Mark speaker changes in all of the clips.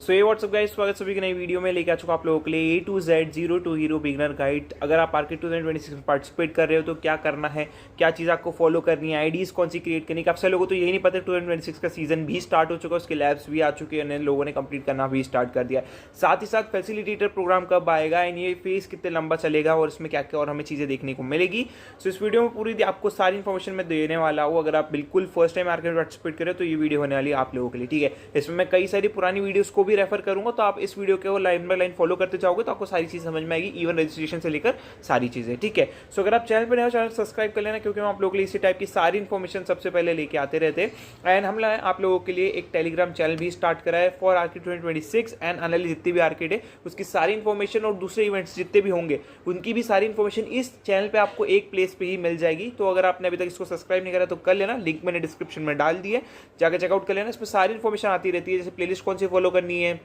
Speaker 1: सो ये WhatsApp guys, स्वागत सभी की नई वीडियो में लेके आ चुका आप लोगों के लिए A to Z zero to hero beginner guide. अगर आप आर्केड 2026 में पार्टिसिपेट कर रहे हो तो क्या करना है, क्या चीज़ आपको फॉलो करनी है, आईडीज कौन सी क्रिएट करनी है। काफ़ी सारे लोगों को तो यही नहीं पता 2026 का सीजन भी स्टार्ट हो चुका है, उसके लैब्स भी आ चुके हैं, लोगों ने कंप्लीट करना भी स्टार्ट कर दिया। साथ ही साथ फैसिलिटेटर प्रोग्राम कब आएगा एंड ये फेज कितने लंबा चलेगा और इसमें क्या क्या और हमें चीज़ें देखने को मिलेगी। सो इस वीडियो में पूरी आपको सारी इन्फॉर्मेशन मैं देने वाला हूँ। अगर आप बिल्कुल फर्स्ट टाइम आर्केड में पार्टिसिपेट करें तो ये वीडियो होने वाली है आप लोगों के लिए, ठीक है। इसमें मैं कई सारी पुरानी वीडियोस को भी रेफर करूंगा, तो आप इस वीडियो को लाइन बाय लाइन फॉलो करते जाओगे तो आपको सारी चीज समझ में आएगी, इवन रजिस्ट्रेशन से लेकर सारी चीजें, ठीक है। सो अगर आप चैनल पर नए हो, चैनल सब्सक्राइब कर लेना, क्योंकि हम आप लोगों के लिए इसी टाइप की सारी इन्फॉर्मेशन सबसे पहले लेके आते रहते हैं। एंड हम आप लोगों के लिए एक टेलीग्राम चैनल भी स्टार्ट करा है फॉर आर्केड 2026 एंड एनालिस जितनी भी आर्केड है उसकी सारी इन्फॉर्मेशन और दूसरे इवेंट्स जितने भी होंगे उनकी भी सारी इन्फॉर्मेशन इस चैनल पे आपको एक प्लेस पे ही मिल जाएगी। तो अगर आपने अभी तक इसको सब्सक्राइब नहीं करा तो कर लेना, लिंक मैंने डिस्क्रिप्शन में डाल दी है, जाकर चेकआउट कर लेना। इसमें सारी इन्फॉर्मेशन आती रहती है, जैसे प्लेलिस्ट कौन सी फॉलो करनी है,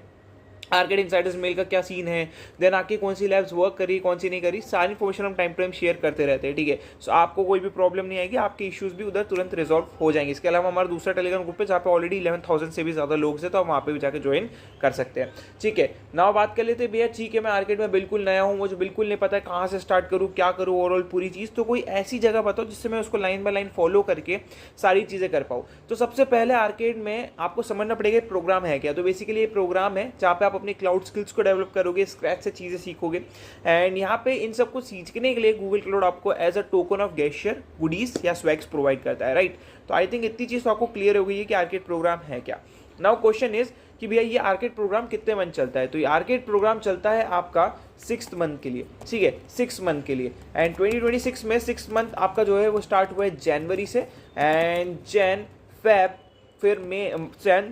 Speaker 1: आर्केड इनसाइडर्स मेल का क्या सीन है, देन आके कौन सी लैब्स वर्क करी कौन सी नहीं करी, सारी इन्फॉर्मेशन हम टाइम टू टाइम शेयर करते रहते हैं, ठीक है। सो आपको कोई भी प्रॉब्लम नहीं आएगी, आपके इश्यूज भी उधर तुरंत रिजॉल्व हो जाएंगे। इसके अलावा हमारा दूसरा टेलीग्राम ग्रुप है जहाँ पे ऑलरेडी 11,000 से भी ज़्यादा लोग हैं, तो आप वहाँ पे भी जाकर ज्वाइन कर सकते हैं, ठीक है। नाउ बात कर लेते हैं भैया, ठीक है मैं आर्केड में बिल्कुल नया हूँ, मुझे बिल्कुल नहीं पता है कहाँ से स्टार्ट करूँ, क्या करूँ, ओवरऑल पूरी चीज़, तो कोई ऐसी जगह बताओ जिससे मैं उसको लाइन बाय लाइन फॉलो करके सारी चीज़ें कर पाऊँ। तो सबसे पहले आर्केड में आपको समझना पड़ेगा प्रोग्राम है क्या। तो बेसिकली ये प्रोग्राम है जहाँ पे आप अपनी क्लाउड स्किल्स डेवलप करोगे, स्क्रैच से चीजें सीखोगे। एंड यहाँ पे इन सबको सीखने के लिए गूगल क्लाउड आपको as a token of gesture goodies या स्वैग्स प्रोवाइड करता है, राइट। तो आई थिंक इतनी चीज तो आपको क्लियर हो गई है कि आर्केड प्रोग्राम है क्या। नाउ क्वेश्चन इज कि भैया ये आर्केड प्रोग्राम कितने मंथ चलता है। तो ये आर्केड प्रोग्राम चलता है आपका 6th मंथ के लिए, ठीक है, 6 मंथ के लिए। एंड 2026 में 6 मंथ आपका जो है वो स्टार्ट हुआ है जनवरी से, एंड जैन फेब फिर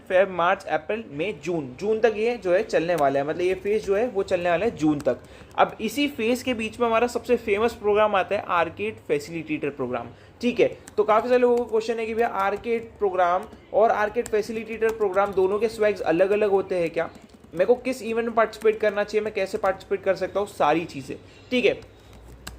Speaker 1: फेब मार्च अप्रैल मई जून तक ये जो है चलने वाला है। मतलब ये फेज जो है वो चलने वाला है जून तक। अब इसी फेज के बीच में हमारा सबसे फेमस प्रोग्राम आता है आर्केड फैसिलिटेटर प्रोग्राम, ठीक है। तो काफ़ी सारे लोगों को क्वेश्चन है कि भैया आर्केड प्रोग्राम और आर्केड फैसिलिटेटर प्रोग्राम दोनों के स्वैग्स अलग अलग होते हैं क्या, मेरे को किस इवेंट में पार्टिसिपेट करना चाहिए, मैं कैसे पार्टिसिपेट कर सकता हूँ, सारी चीज़ें, ठीक है।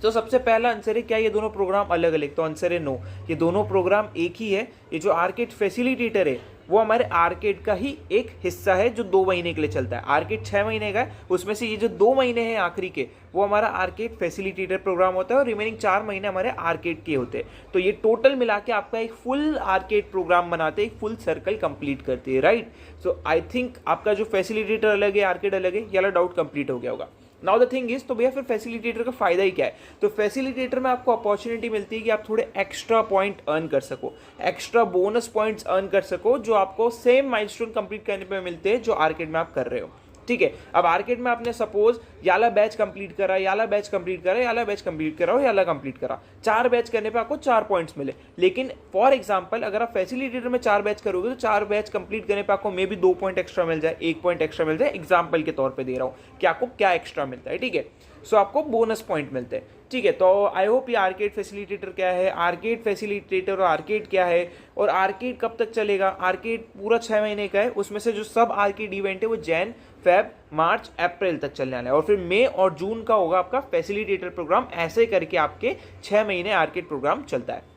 Speaker 1: तो सबसे पहला आंसर है क्या ये दोनों प्रोग्राम अलग अलग, तो आंसर है नो, ये दोनों प्रोग्राम एक ही है। ये जो आर्केड फैसिलिटेटर है वो हमारे आर्केड का ही एक हिस्सा है जो 2 महीने के लिए चलता है। आर्केड 6 महीने का है, उसमें से ये जो 2 महीने हैं आखिरी के वो हमारा आर्केड फैसिलिटेटर प्रोग्राम होता है और रिमेनिंग 4 महीने हमारे आर्केड के होते हैं। तो ये टोटल मिला के आपका एक फुल आर्केड प्रोग्राम बनाते हैं, एक फुल सर्कल कंप्लीट करते हैं, राइट। सो आई थिंक आपका जो फैसिलिटेटर अलग है, आर्केड अलग है, ये वाला डाउट कंप्लीट हो गया होगा। नाउ द थिंग इज, तो भैया फिर फैसिलिटेटर का फायदा ही क्या है। तो फैसिलिटेटर में आपको अपॉर्चुनिटी मिलती है कि आप थोड़े एक्स्ट्रा पॉइंट अर्न कर सको, एक्स्ट्रा बोनस पॉइंट्स अर्न कर सको, जो आपको सेम माइलस्टोन कंप्लीट करने पे मिलते हैं जो आर्केड में आप कर रहे हो, ठीक है। अब आर्केड में आपने सपोज याला बैच कंप्लीट करा, याला बैच कंप्लीट करा, याला बैच कंप्लीट करा और याला कंप्लीट करा, 4 बैच करने पे आपको 4 पॉइंट्स मिले। लेकिन फॉर एग्जांपल अगर आप फैसिलिटेटर में 4 बैच करोगे तो 4 बैच कंप्लीट करने पे आपको मे बी 2 पॉइंट एक्स्ट्रा मिल जाए, 1 पॉइंट एक्स्ट्रा मिल जाए, एग्जाम्पल के तौर पर दे रहा हूं कि आपको क्या एक्स्ट्रा मिलता है, ठीक है। सो आपको बोनस पॉइंट मिलते हैं, ठीक है। तो आई होप ये आर्केड फैसिलिटेटर क्या है, आर्केड फैसिलिटेटर और आर्केड क्या है, और आर्केड कब तक चलेगा। आर्केड पूरा 6 महीने का है, उसमें से जो सब आर्केड इवेंट है वो जैन फेब मार्च अप्रैल तक चलने वाला है, और फिर मई और जून का होगा आपका फैसिलिटेटर प्रोग्राम। ऐसे करके आपके 6 महीने आर्केड प्रोग्राम चलता है,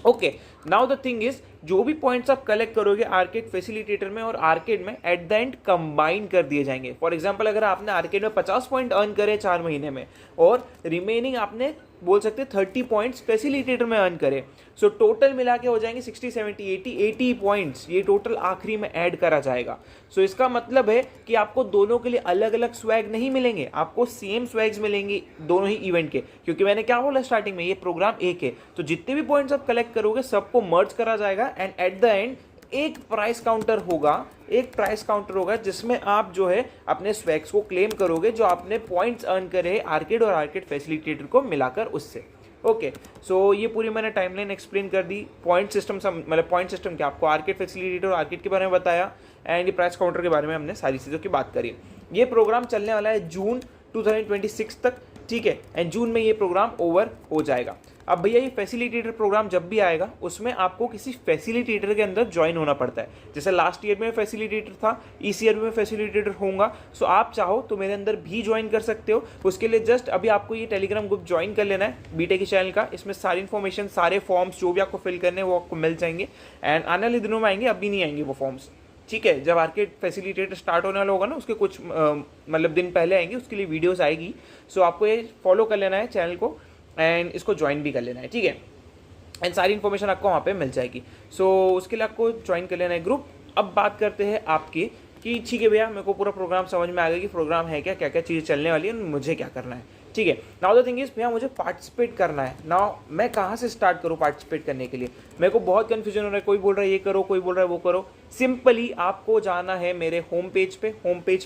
Speaker 1: okay. Now the thing is, जो भी पॉइंट्स आप कलेक्ट करोगे आर्केड फैसिलिटेटर में और आर्केड में एट द एंड कंबाइन कर दिए जाएंगे। फॉर एग्जांपल अगर आपने आर्केड में 50 पॉइंट अर्न करे 4 महीने में और रिमेनिंग आपने बोल सकते 30 पॉइंट्स फैसिलिटेटर में अर्न करे, सो टोटल मिला के हो जाएंगे 60 70 80 पॉइंट्स, ये टोटल आखिरी में ऐड करा जाएगा। सो इसका मतलब है कि आपको दोनों के लिए अलग अलग स्वैग नहीं मिलेंगे, आपको सेम स्वैग्स मिलेंगे दोनों ही इवेंट के, क्योंकि मैंने क्या बोला स्टार्टिंग में, ये प्रोग्राम एक है। तो जितने भी पॉइंट्स आप कलेक्ट करोगे सबको मर्ज करा जाएगा एंड एट द एंड एक प्राइस काउंटर होगा, जिसमें आप जो है अपने स्वैग्स को क्लेम करोगे जो आपने पॉइंट्स अर्न करे आर्केड और आर्केड फैसिलिटेटर को मिलाकर उससे, ओके। सो ये पूरी मैंने टाइमलाइन एक्सप्लेन कर दी। पॉइंट सिस्टम मतलब पॉइंट सिस्टम क्या, आपको आर्केड फैसिलिटेटर और आर्केड के बारे में बताया एंड ये प्राइस काउंटर के बारे में हमने सारी चीज़ों की बात करी। ये प्रोग्राम चलने वाला है जून 2026 तक, ठीक है, एंड जून में ये प्रोग्राम ओवर हो जाएगा। अब भैया ये फैसिलिटेटर प्रोग्राम जब भी आएगा उसमें आपको किसी फैसिलिटेटर के अंदर ज्वाइन होना पड़ता है। जैसे लास्ट ईयर में फैसिलिटेटर था, इस ईयर में फैसिलिटेटर होऊंगा। सो आप चाहो तो मेरे अंदर भी ज्वाइन कर सकते हो। उसके लिए जस्ट अभी आपको ये टेलीग्राम ग्रुप ज्वाइन कर लेना है बीटेक के चैनल का। इसमें सारी इन्फॉर्मेशन, सारे फॉर्म्स जो भी आपको फिल करने हैं वो आपको मिल जाएंगे एंड आने वाले दिनों में आएंगे, अभी नहीं आएंगे वो फॉर्म्स, ठीक है। जब आर्केड फैसिलिटेटर स्टार्ट होने वाला होगा ना, उसके कुछ मतलब दिन पहले आएंगे, उसके लिए वीडियोस आएगी। सो आपको ये फॉलो कर लेना है चैनल को एंड इसको ज्वाइन भी कर लेना है, ठीक है। एंड सारी इन्फॉर्मेशन आपको वहाँ पे मिल जाएगी। सो उसके लिए आपको ज्वाइन कर लेना है ग्रुप। अब बात करते हैं आपकी कि ठीक है भैया, मेरे को पूरा प्रोग्राम समझ में आ गया कि प्रोग्राम है क्या, क्या क्या चीज़ें चलने वाली है, मुझे क्या करना है, ठीक है। नाउ द थिंग इज भैया, मुझे पार्टिसिपेट करना है। नाउ मैं कहाँ से स्टार्ट करूँ पार्टिसिपेट करने के लिए? मेरे को बहुत कन्फ्यूजन हो रहा है, कोई बोल रहा है ये करो, कोई बोल रहा है वो करो। सिंपली आपको जाना है मेरे होम पेज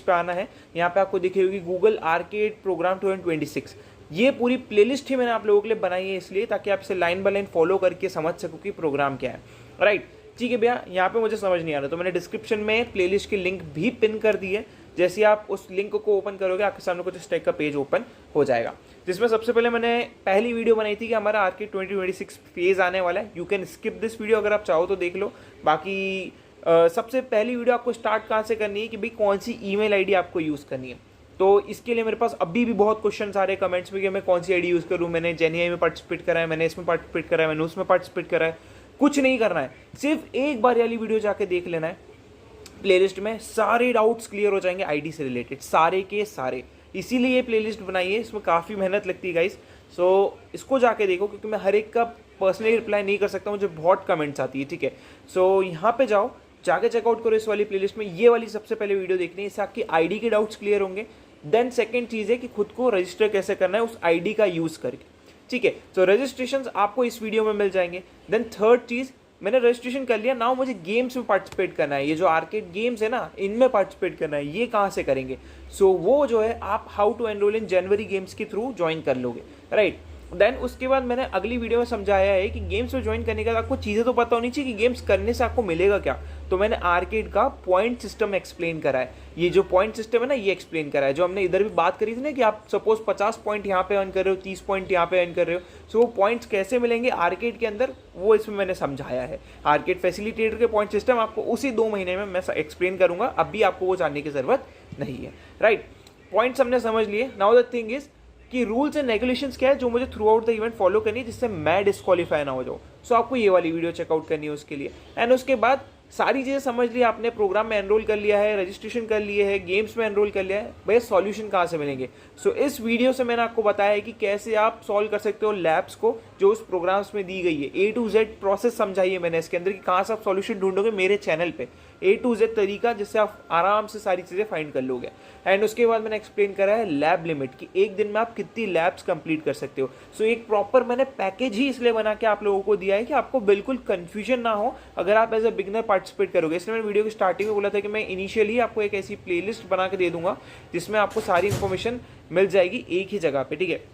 Speaker 1: पे आना है। यहाँ पे आपको दिखी होगी गूगल आर्केड प्रोग्राम 2026। ये पूरी प्लेलिस्ट ही मैंने आप लोगों के लिए बनाई है इसलिए ताकि आप इसे लाइन बाय लाइन फॉलो करके समझ सको कि प्रोग्राम क्या है, राइट। ठीक है भैया, यहाँ पे मुझे समझ नहीं आ रहा तो मैंने डिस्क्रिप्शन में प्लेलिस्ट की लिंक भी पिन कर दी है। जैसे आप उस लिंक को ओपन करोगे आपके सामने कुछ इस टाइप का पेज ओपन हो जाएगा, जिसमें सबसे पहले मैंने पहली वीडियो बनाई थी कि हमारा आर्केड 2026 फेज आने वाला है। You can skip this video, अगर आप चाहो तो देख लो। बाकी सबसे पहली वीडियो आपको स्टार्ट कहाँ से करनी है कि भाई कौन सी ईमेल आईडी आपको यूज़ करनी है। तो इसके लिए मेरे पास अभी भी बहुत क्वेश्चन आ रहे हैं कमेंट्स में कि मैं कौन सी आईडी यूज़ करूँ। मैंने जेनीआई में पार्टिसिपेट करा है, मैंने इसमें पार्टिसिपेट करा है, मैंने उसमें पार्टिसिपेट करा है। कुछ नहीं करना है, सिर्फ एक बार वाली वीडियो जाके देख लेना है। प्लेलिस्ट में सारे डाउट्स क्लियर हो जाएंगे आईडी से रिलेटेड, सारे के सारे। इसीलिए ये प्लेलिस्ट बनाई है, इसमें काफ़ी मेहनत लगती है गाइस। सो इसको जाके देखो क्योंकि मैं हर एक का पर्सनली रिप्लाई नहीं कर सकता, मुझे बहुत कमेंट्स आती है, ठीक है। सो यहाँ पे जाओ, जाके चेकआउट करो इस वाली प्लेलिस्ट में। ये वाली सबसे पहले वीडियो देखनी है, इससे आपकी आईडी के डाउट्स क्लियर होंगे। देन सेकेंड चीज़ है कि खुद को रजिस्टर कैसे करना है उस आईडी का यूज़ करके, ठीक है। तो रजिस्ट्रेशन आपको इस वीडियो में मिल जाएंगे। देन थर्ड चीज़, मैंने रजिस्ट्रेशन कर लिया, नाउ मुझे गेम्स में पार्टिसिपेट करना है। ये जो आर्केड गेम्स है ना, इनमें पार्टिसिपेट करना है। ये कहाँ से करेंगे? सो वो जो है आप हाउ टू एनरोल इन जनवरी गेम्स के थ्रू ज्वाइन कर लोगे, राइट। देन उसके बाद मैंने अगली वीडियो में समझाया है कि गेम्स में ज्वाइन करने के बाद आपको चीज़ें तो पता होनी चाहिए कि गेम्स करने से आपको मिलेगा क्या। तो मैंने आर्केड का पॉइंट सिस्टम एक्सप्लेन करा है। ये जो पॉइंट सिस्टम है ना, ये एक्सप्लेन करा है। जो हमने इधर भी बात करी थी ना कि आप सपोज 50 पॉइंट यहाँ पे अर्न कर रहे हो, 30 पॉइंट यहाँ पे अर्न कर रहे हो, सो वो पॉइंट्स कैसे मिलेंगे आर्केड के अंदर, वो इसमें मैंने समझाया है। आर्केड फैसिलिटेटर के पॉइंट सिस्टम आपको उसी 2 महीने में मैं एक्सप्लेन करूंगा, अभी आपको वो जानने की जरूरत नहीं है, राइट। पॉइंट्स हमने समझ लिए। नाउ द थिंग इज कि रूल्स एंड रेगुलेशंस क्या है जो मुझे through out the event follow करनी है, जिससे मैं डिस्क्वालीफाई ना हो जाऊँ। सो आपको ये वाली वीडियो चेकआउट करनी है उसके लिए। एंड उसके बाद सारी चीज़ें समझ ली आपने, प्रोग्राम में एनरोल कर लिया है, रजिस्ट्रेशन कर लिए है, गेम्स में एनरोल कर लिया है, भैया सॉल्यूशन कहाँ से मिलेंगे? सो इस वीडियो से मैंने आपको बताया है कि कैसे आप सॉल्व कर सकते हो लैब्स को जो उस प्रोग्राम्स में दी गई है। A to Z प्रोसेस समझाई है मैंने इसके अंदर कि कहाँ से आप सॉल्यूशन ढूंढोगे मेरे चैनल पे, A to Z तरीका जिससे आप आराम से सारी चीज़ें फाइंड कर लोगे। एंड उसके बाद मैंने एक्सप्लेन करा है लैब लिमिट कि एक दिन में आप कितनी लैब्स कंप्लीट कर सकते हो। सो एक प्रॉपर मैंने पैकेज ही इसलिए बना के आप लोगों को दिया है कि आपको बिल्कुल कन्फ्यूजन ना हो अगर आप एज अ बिगनर पार्टिसिपेट करोगे। इसलिए मैंने वीडियो की स्टार्टिंग में बोला था कि मैं इनिशियली आपको एक ऐसी प्लेलिस्ट बना के दे दूंगा जिसमें आपको सारी इन्फॉर्मेशन मिल जाएगी एक ही जगह पे, ठीक है।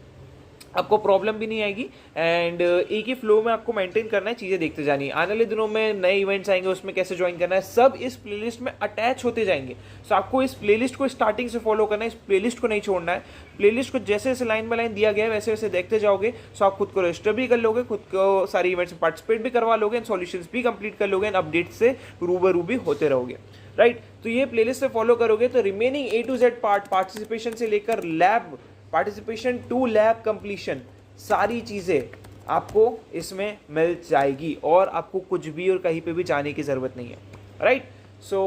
Speaker 1: आपको प्रॉब्लम भी नहीं आएगी एंड एक ही फ्लो में आपको मेंटेन करना है, चीज़ें देखते जानी है। आने वाले दिनों में नए इवेंट्स आएंगे, उसमें कैसे ज्वाइन करना है सब इस प्लेलिस्ट में अटैच होते जाएंगे। सो आपको इस प्लेलिस्ट को स्टार्टिंग से फॉलो करना है, इस प्लेलिस्ट को नहीं छोड़ना है। प्लेलिस्ट को जैसे जैसे लाइन बाय लाइन दिया गया है वैसे वैसे देखते जाओगे। सो आप खुद को रजिस्टर भी कर लोगे, खुद को सारी इवेंट्स में पार्टिसिपेट भी करवा लोगे एंड सॉल्यूशंस भी कंप्लीट कर लोगे एंड अपडेट से रूबरू भी होते रहोगे, राइट। तो ये प्लेलिस्ट से फॉलो करोगे तो remaining A to Z part, participation से लेकर lab participation to lab completion, सारी चीज़ें आपको इसमें मिल जाएगी और आपको कुछ भी और कहीं पे भी जाने की ज़रूरत नहीं है, राइट। सो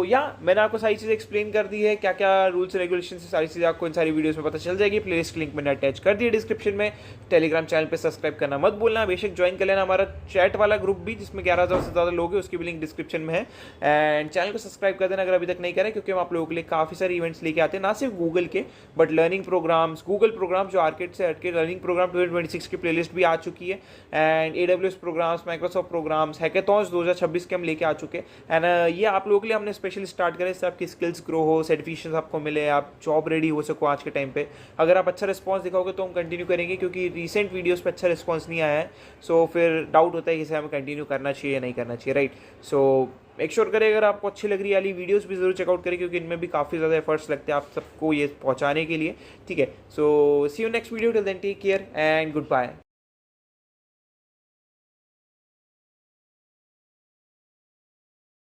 Speaker 1: या मैंने आपको सारी चीज़ें एक्सप्लेन कर दी है, क्या क्या रूल्स रेगुलेशन से सारी चीज़ें आपको इन सारी वीडियोस में पता चल जाएगी। प्लेलिस्ट की लिंक मैंने अटैच कर दी है डिस्क्रिप्शन में। टेलीग्राम चैनल पे सब्सक्राइब करना मत भूलना, बेशक ज्वाइन कर लेना हमारा चैट वाला ग्रुप भी जिसमें 11,000 से ज़्यादा लोग हैं, उसकी भी लिंक डिस्क्रिप्शन में है। एंड चैनल को सब्सक्राइब कर देना अगर अभी तक नहीं करें, क्योंकि हम आप लोगों के लिए काफ़ी सारे इवेंट्स लेके आते हैं, ना सिर्फ गूगल के but learning programs, Google program जो आर्केड से हटके लर्निंग प्रोग्राम 2026 की प्लेलिस्ट भी आ चुकी है। And AWS programs, Microsoft programs, hackathons 2026 के हम लेके आ चुके हैं। एंड ये आप लोगों के लिए हमने स्पेशली स्टार्ट करें इससे आपकी स्किल्स ग्रो हो, सर्टिफिकेशंस आपको मिले, आप जॉब रेडी हो सको आज के टाइम पे। अगर आप अच्छा रिस्पांस दिखाओगे तो हम कंटिन्यू करेंगे, क्योंकि रिसेंट वीडियोस पे अच्छा रिस्पांस नहीं आया है। सो फिर डाउट होता है कि इसे हमें कंटिन्यू करना चाहिए या नहीं करना चाहिए, राइट। सो मेक श्योर करें अगर आपको अच्छी लग रही वाली वीडियोस भी जरूर चेकआउट करें, क्योंकि इनमें भी काफ़ी ज़्यादा एफर्ट्स लगते हैं आप सबको ये पहुँचाने के लिए, ठीक है। So see you next video, till then take care and good bye.